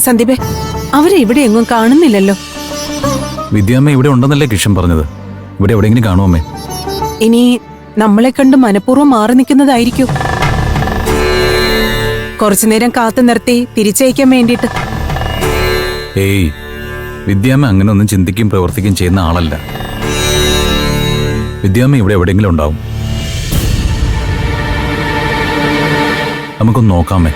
സന്ദീപേ, അവരെ ഇവിടെ എങ്ങും കാണുന്നില്ലല്ലോ. വിദ്യാമ്മ ഇവിടെ ഉണ്ടെന്നല്ലേ കിഷൻ പറഞ്ഞത്. ഇവിടെ എവിടെയെങ്കിലും കാണുമേ? ഇനി നമ്മളെ കണ്ട് മനഃപൂർവ്വം മാറി നിൽക്കുന്നതായിരിക്കും. കുറച്ചുനേരം കാത്തു നിർത്തി തിരിച്ചയക്കാൻ വേണ്ടിട്ട്. ഏയ്, വിദ്യാമ്മ അങ്ങനെ ഒന്നും ചിന്തിക്കുകയും പ്രവർത്തിക്കുകയും ചെയ്യുന്ന ആളല്ല. വിദ്യാമ്മ ഇവിടെ എവിടെയെങ്കിലും ഉണ്ടാവും. നമുക്കൊന്ന് നോക്കാമേ.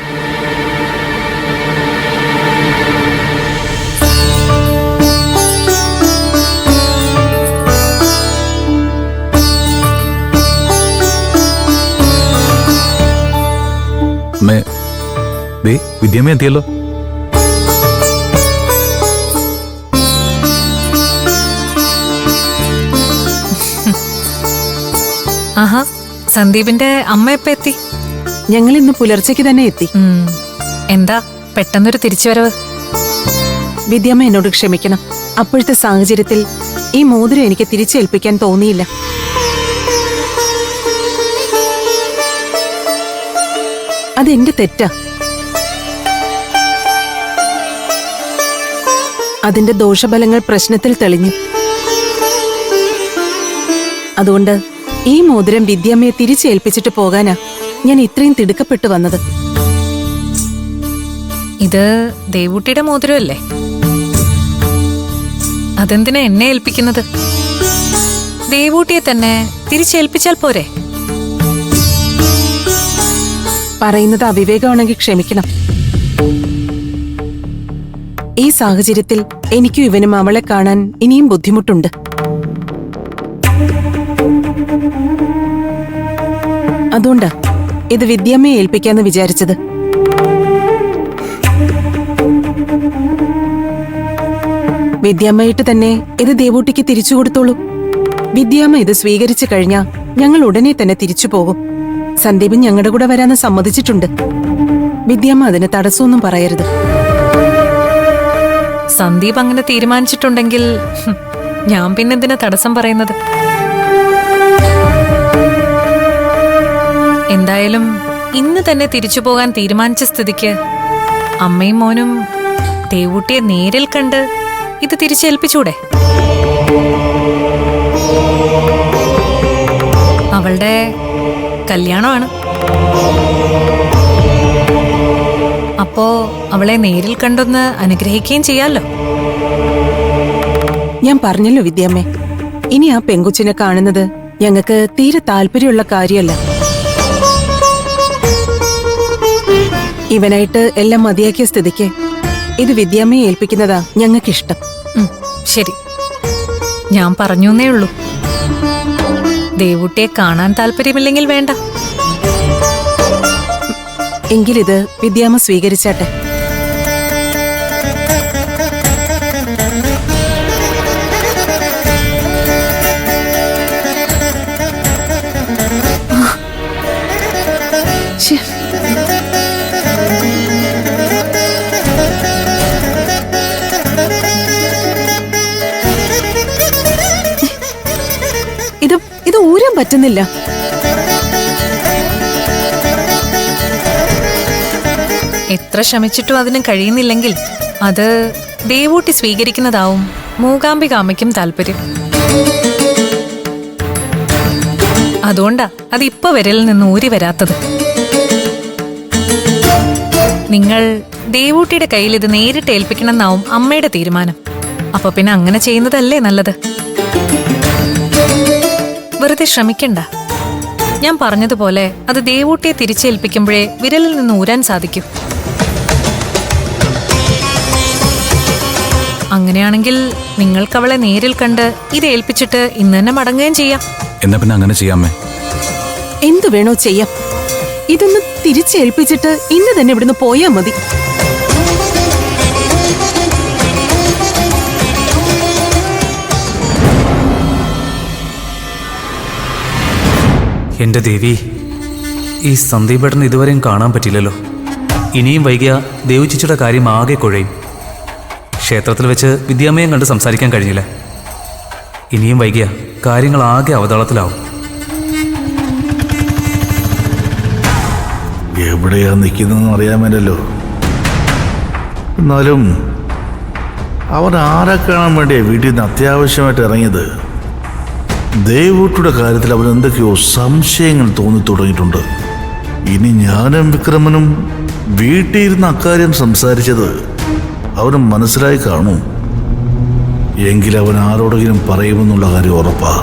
വിദ്യാമ്മ എത്തിയല്ലോ. ആഹാ, സന്ദീപിന്റെ അമ്മ എപ്പ എത്തി? ഞങ്ങൾ ഇന്ന് പുലർച്ചയ്ക്ക് തന്നെ എത്തി. എന്താ പെട്ടെന്നൊരു തിരിച്ചുവരവ്? വിദ്യാമ്മ എന്നോട് ക്ഷമിക്കണം. അപ്പോഴത്തെ സാഹചര്യത്തിൽ ഈ മോതിരം എനിക്ക് തിരിച്ചേൽപ്പിക്കാൻ തോന്നിയില്ല. അതെന്റെ തെറ്റാ. അതിന്റെ ദോഷഫലങ്ങൾ പ്രശ്നത്തിൽ തെളിഞ്ഞു. അതുകൊണ്ട് ഈ മോതിരം വിദ്യാമ്മയെ തിരിച്ചേൽപ്പിച്ചിട്ട് പോകാനാ ഞാൻ ഇത്രയും തിടുക്കപ്പെട്ടു വന്നത്. ഇത് ദേവൂട്ടിയുടെ മോതിരമല്ലേ? അതെന്തിനാ എന്നെ ഏൽപ്പിക്കുന്നത്? ദേവൂട്ടിയെ തന്നെ തിരിച്ചേൽപ്പിച്ചാൽ പോരെ? പറയുന്നത് അവിവേകമാണെങ്കിൽ ക്ഷമിക്കണം. ഈ സാഹചര്യത്തിൽ എനിക്കും ഇവനും അവളെ കാണാൻ ഇനിയും ബുദ്ധിമുട്ടുണ്ട്. അതുകൊണ്ടാ ഇത് വിദ്യാമ്മയെ ഏൽപ്പിക്കാന്ന് വിചാരിച്ചത്. വിദ്യാമ്മയിട്ട് തന്നെ ഇത് ദേവൂട്ടിക്ക് തിരിച്ചു കൊടുത്തോളൂ. വിദ്യാമ്മ ഇത് സ്വീകരിച്ചു കഴിഞ്ഞാ ഞങ്ങൾ ഉടനെ തന്നെ തിരിച്ചു പോകും. സന്ദീപ് ഞങ്ങളുടെ കൂടെ വരാന്ന് സമ്മതിച്ചിട്ടുണ്ട്. വിദ്യാമ്മ അതിന് തടസ്സമൊന്നും പറയരുത്. സന്ദീപ് അങ്ങനെ തീരുമാനിച്ചിട്ടുണ്ടെങ്കിൽ ഞാൻ പിന്നെന്തിനാ തടസ്സം പറയുന്നത്? എന്തായാലും ഇന്ന് തന്നെ തിരിച്ചു പോകാൻ തീരുമാനിച്ച സ്ഥിതിക്ക് അമ്മയും മോനും ദേവൂട്ടിയെ നേരിൽ കണ്ട് ഇത് തിരിച്ചേൽപ്പിച്ചൂടെ? അവളുടെ കല്യാണമാണ്. അപ്പോ അവളെ നേരിൽ കണ്ടൊന്ന് അനുഗ്രഹിക്കുകയും ചെയ്യാലോ. ഞാൻ പറഞ്ഞല്ലോ വിദ്യാമ്മേ, ഇനി ആ പെങ്കുച്ചിനെ കാണുന്നത് ഞങ്ങൾക്ക് തീരെ താല്പര്യമുള്ള കാര്യമല്ല. ഇവനായിട്ട് എല്ലാം മതിയാക്കിയ സ്ഥിതിക്ക് ഇത് വിദ്യാമ്മയെ ഏൽപ്പിക്കുന്നതാ ഞങ്ങൾക്കിഷ്ടം. ശരി, ഞാൻ പറഞ്ഞേ ഉള്ളൂ. ദേവൂട്ടിയെ കാണാൻ താല്പര്യമില്ലെങ്കിൽ വേണ്ട. എങ്കിലിത് വിദ്യാമ്മ സ്വീകരിച്ചാട്ടെ. ഇത് ഊരാൻ പറ്റുന്നില്ല. എത്ര ശ്രമിച്ചിട്ടും അതിന് കഴിയുന്നില്ലെങ്കിൽ അത് ദേവൂട്ടി സ്വീകരിക്കുന്നതാവും മൂകാംബികാമ്മയ്ക്കും താല്പര്യം. അതുകൊണ്ടാ അത് ഇപ്പൊ വിരലിൽ നിന്ന് ഊരി വരാത്തത്. നിങ്ങൾ ദേവൂട്ടിയുടെ കയ്യിൽ ഇത് നേരിട്ട് ഏൽപ്പിക്കണമെന്നാവും അമ്മയുടെ തീരുമാനം. അപ്പൊ പിന്നെ അങ്ങനെ ചെയ്യുന്നതല്ലേ നല്ലത്? വെറുതെ ശ്രമിക്കണ്ട. ഞാൻ പറഞ്ഞതുപോലെ അത് ദേവൂട്ടിയെ തിരിച്ചേൽപ്പിക്കുമ്പോഴേ വിരലിൽ നിന്ന് ഊരാൻ സാധിക്കൂ. അങ്ങനെയാണെങ്കിൽ നിങ്ങൾക്ക് അവളെ നേരിൽ കണ്ട് ഇത് ഏൽപ്പിച്ചിട്ട് ഇന്ന് തന്നെ മടങ്ങുകയും ചെയ്യാം. എന്നാ പിന്നെ അങ്ങനെ ചെയ്യാമേ. എന്തു വേണോ ചെയ്യാം. ഇതൊന്ന് തിരിച്ചേൽപ്പിച്ചിട്ട് ഇന്ന് തന്നെ ഇവിടുന്ന് പോയാ മതി. എൻ്റെ ദേവി, ഈ സന്ദീപേട്ടന് ഇതുവരെയും കാണാൻ പറ്റില്ലല്ലോ. ഇനിയും വൈകിയ ദേവിച്ചിയുടെ കാര്യം ആകെ കുഴയും. ക്ഷേത്രത്തിൽ വെച്ച് വിദ്യാമ്മയും കണ്ട് സംസാരിക്കാൻ കഴിഞ്ഞില്ല. ഇനിയും വൈകിയ കാര്യങ്ങൾ ആകെ അവതാളത്തിലാവും. എവിടെയാ നിൽക്കുന്നതെന്ന് അറിയാൻ മേലല്ലോ. എന്നാലും അവൻ ആരെ കാണാൻ വേണ്ടിയാ വീട്ടിൽ നിന്ന് അത്യാവശ്യമായിട്ട് ഇറങ്ങിയത്? ദേവൂട്ടിയുടെ കാര്യത്തിൽ അവൻ എന്തൊക്കെയോ സംശയങ്ങൾ തോന്നി തുടങ്ങിയിട്ടുണ്ട്. ഇനി ഞാനും വിക്രമനും വീട്ടിൽ ഇരുന്ന് അക്കാര്യം സംസാരിച്ചത് അവന് മനസ്സിലായി കാണും. എങ്കിൽ അവൻ ആരോടെങ്കിലും പറയുമെന്നുള്ള കാര്യം ഉറപ്പാ.